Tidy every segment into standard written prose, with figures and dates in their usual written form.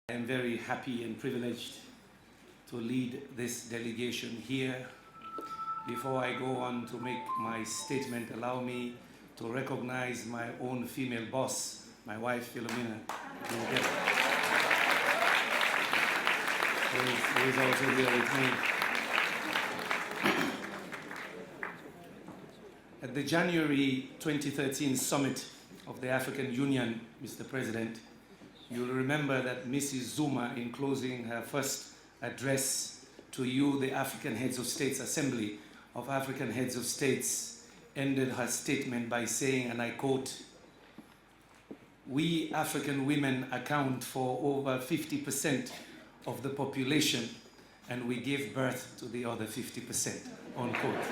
I am very happy and privileged to lead this delegation here. Before I go on to make my statement, allow me to recognize my own female boss, my wife, Philomena, Yumkella, who is also here with me. At the January 2013 summit of the African Union, Mr. President, you'll remember that Mrs. Zuma, in closing her first address to you, the African Heads of States Assembly of African Heads of States, ended her statement by saying, and I quote, "We African women account for over 50% of the population, and we give birth to the other 50%, unquote.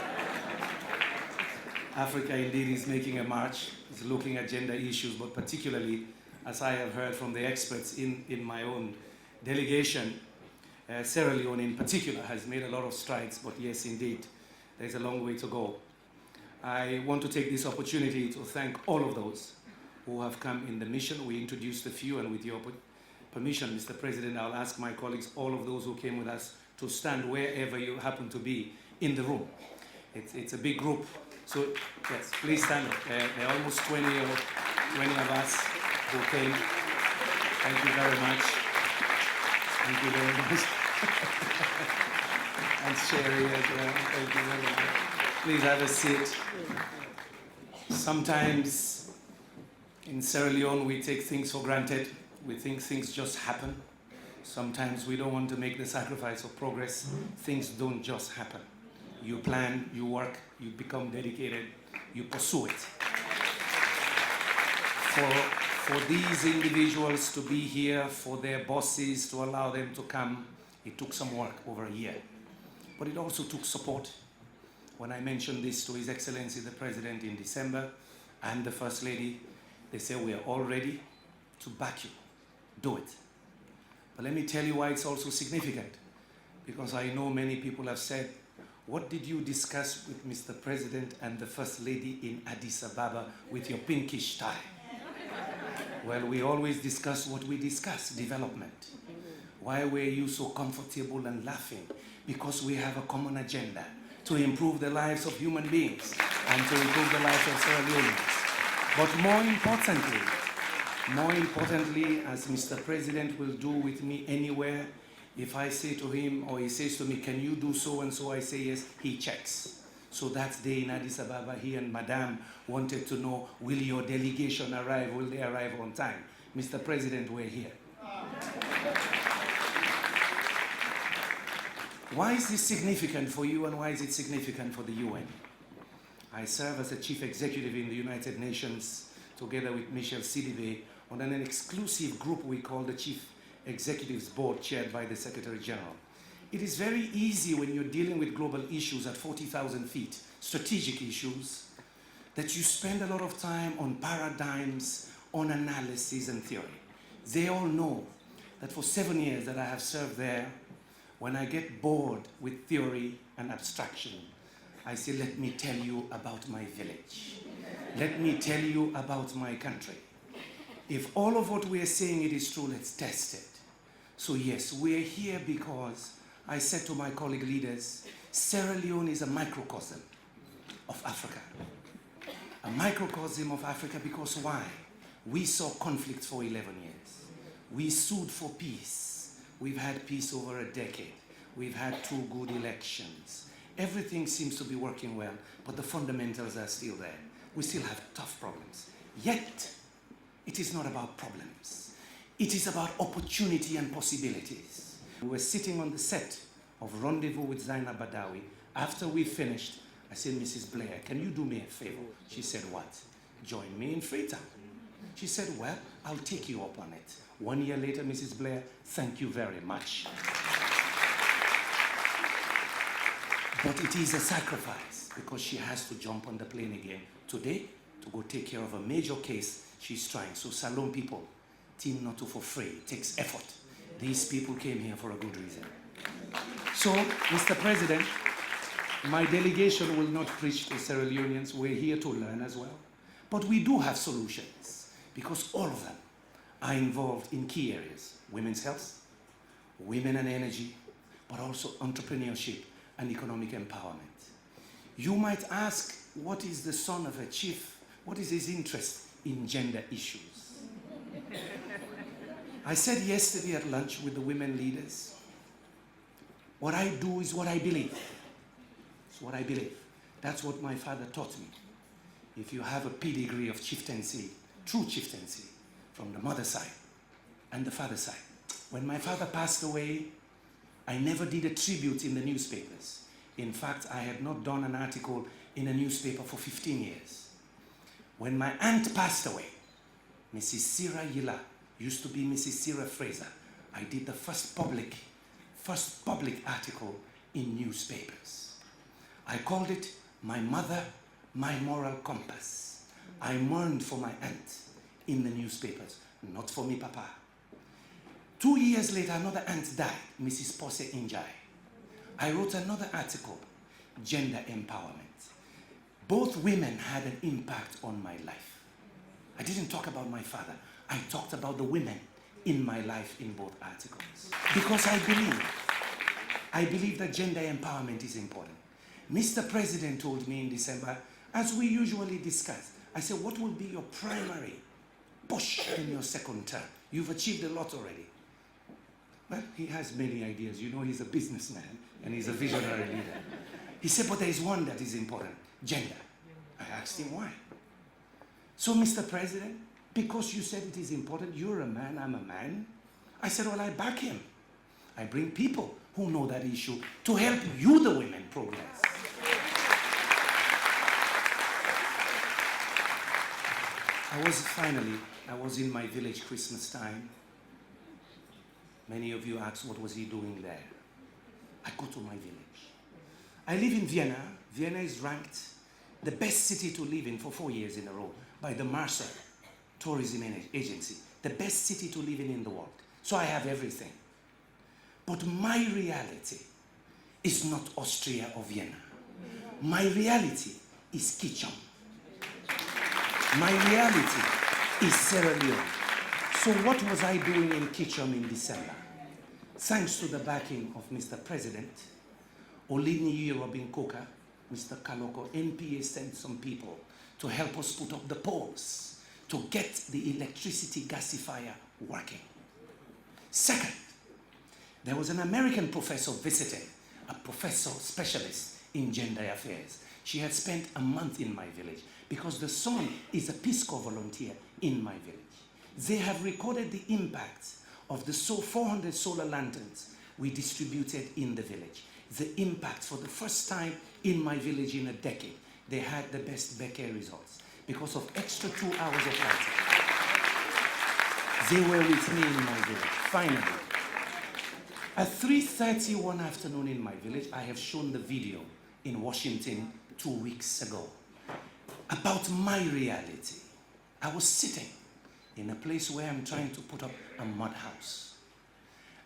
Africa indeed is making a march, is looking at gender issues, but particularly, as I have heard from the experts in my own delegation, Sierra Leone in particular has made a lot of strides, but yes, indeed, there's a long way to go. I want to take this opportunity to thank all of those who have come in the mission. We introduced a few, and with your permission, Mr. President, I'll ask my colleagues, all of those who came with us, to stand wherever you happen to be in the room. It's a big group, so yes, please stand up. There are almost 20 of us who came. Thank you very much. Thank you very much. And Sherry as well. Thank you very much. Please have a seat. Sometimes in Sierra Leone we take things for granted. We think things just happen. Sometimes we don't want to make the sacrifice of progress. Things don't just happen. You plan, you work, you become dedicated, you pursue it. For these individuals to be here, for their bosses to allow them to come, it took some work, over a year. But it also took support. When I mentioned this to His Excellency the President in December and the First Lady, they said, "We are all ready to back you. Do it." But let me tell you why it's also significant. Because I know many people have said, "What did you discuss with Mr. President and the First Lady in Addis Ababa with your pinkish tie?" Well, we always discuss what we discuss, development. Why were you so comfortable and laughing? Because we have a common agenda to improve the lives of human beings and to improve the lives of Sierra Leoneans. But more importantly, as Mr. President will do with me anywhere, if I say to him or he says to me, "Can you do so and so?" I say yes, he checks. So that day in Addis Ababa, he and Madame wanted to know, will your delegation arrive? Will they arrive on time? Mr. President, we're here. Why is this significant for you, and why is it significant for the UN? I serve as a chief executive in the United Nations together with Michel Sidibe on an exclusive group we call the Chief Executives Board, chaired by the Secretary General. It is very easy when you're dealing with global issues at 40,000 feet, strategic issues, that you spend a lot of time on paradigms, on analysis and theory. They all know that for 7 years that I have served there, when I get bored with theory and abstraction, I say, "Let me tell you about my village. Let me tell you about my country. If all of what we are saying it is true, let's test it." So yes, we are here because I said to my colleague leaders, Sierra Leone is a microcosm of Africa. A microcosm of Africa because why? We saw conflict for 11 years. We sued for peace. We've had peace over a decade. We've had 2 good elections. Everything seems to be working well, but the fundamentals are still there. We still have tough problems. Yet, it is not about problems. It is about opportunity and possibilities. We were sitting on the set of Rendezvous with Zainab Badawi. After we finished, I said, "Mrs. Blair, can you do me a favor?" She said, "What?" "Join me in Freetown." She said, "Well, I'll take you up on it." 1 year later, Mrs. Blair, thank you very much. But it is a sacrifice because she has to jump on the plane again today to go take care of a major case she's trying. So Salome people, team not to for free. It takes effort. These people came here for a good reason. So, Mr. President, my delegation will not preach to Sierra Leoneans. We're here to learn as well. But we do have solutions because all of them are involved in key areas: women's health, women and energy, but also entrepreneurship and economic empowerment. You might ask, what is the son of a chief? What is his interest in gender issues? I said yesterday at lunch with the women leaders, what I do is what I believe. It's what I believe. That's what my father taught me. If you have a pedigree of chieftaincy, true chieftaincy, from the mother side and the father side. When my father passed away, I never did a tribute in the newspapers. In fact, I had not done an article in a newspaper for 15 years. When my aunt passed away, Mrs. Sarah Yila, used to be Mrs. Sarah Fraser, I did the first public article in newspapers. I called it My Mother, My Moral Compass. I mourned for my aunt in the newspapers, not for me, Papa. 2 years later, another aunt died, Mrs. Pose Injai. I wrote another article, Gender Empowerment. Both women had an impact on my life. I didn't talk about my father. I talked about the women in my life in both articles. Because I believe that gender empowerment is important. Mr. President told me in December, as we usually discuss, I said, what will be your primary push in your second term? You've achieved a lot already. Well, he has many ideas. You know, he's a businessman and he's a visionary leader. He said, but there is one that is important, gender. I asked him why. So, Mr. President, because you said it is important, you're a man, I'm a man. I said, well, I back him. I bring people who know that issue to help you, the women, progress. I was in my village Christmas time. Many of you asked, what was he doing there? I go to my village. I live in Vienna. Vienna is ranked the best city to live in for 4 years in a row by the Marsa Tourism Agency. The best city to live in the world. So I have everything. But my reality is not Austria or Vienna. My reality is Kitchum. My reality is Sierra Leone. So what was I doing in Kitchum in December? Thanks to the backing of Mr. President, Olini Robin Coker, Mr. Kaloko, NPA sent some people to help us put up the poles to get the electricity gasifier working. Second, there was an American professor visiting, a professor specialist in gender affairs. She had spent a month in my village because the son is a Peace Corps volunteer in my village. They have recorded the impact of the 400 solar lanterns we distributed in the village. The impact for the first time in my village in a decade. They had the best Becker results because of extra 2 hours of lighting. They were with me in my village, finally. At 3:30 one afternoon in my village, I have shown the video in Washington 2 weeks ago about my reality. I was sitting in a place where I'm trying to put up a mud house.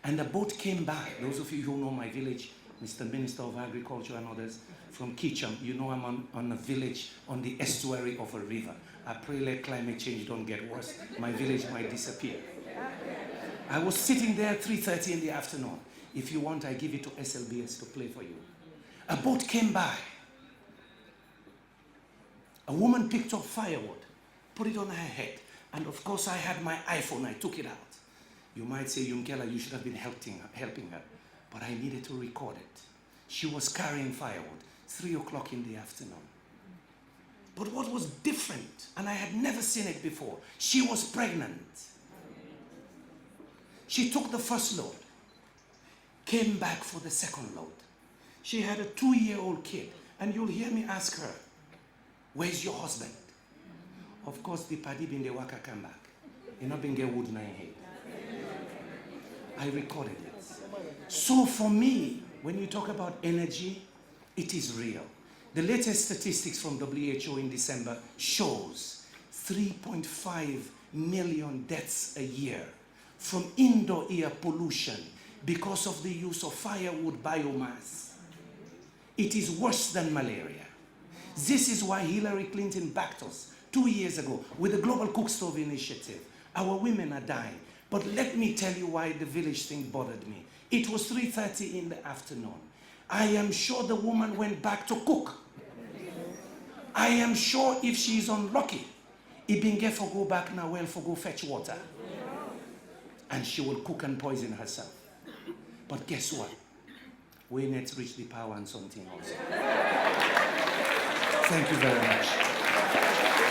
And a boat came by. Those of you who know my village, Mr. Minister of Agriculture and others from Kitchum, you know I'm on a village on the estuary of a river. I pray let climate change don't get worse. My village might disappear. I was sitting there at 3:30 in the afternoon. If you want, I give it to SLBS to play for you. A boat came by. A woman picked up firewood, put it on her head. And of course, I had my iPhone. I took it out. You might say, Yumkella, you should have been helping her. But I needed to record it. She was carrying firewood, 3 o'clock in the afternoon. But what was different, and I had never seen it before, she was pregnant. She took the first load, came back for the second load. She had a 2-year-old kid, and you'll hear me ask her, where's your husband? Of course, the paddy bin de waka come back. You not been get wood in head. I recorded it. So for me, when you talk about energy, it is real. The latest statistics from WHO in December shows 3.5 million deaths a year from indoor air pollution because of the use of firewood biomass. It is worse than malaria. This is why Hillary Clinton backed us 2 years ago with the Global Cook Stove Initiative Our women are dying. But let me tell you why the village thing bothered me. It was 3:30 in the afternoon. I am sure the woman went back to cook. I am sure if she is unlucky, it been get for go back now, well, for go fetch water. And she will cook and poison herself. But guess what? We need to reach the power and something also. Thank you very much.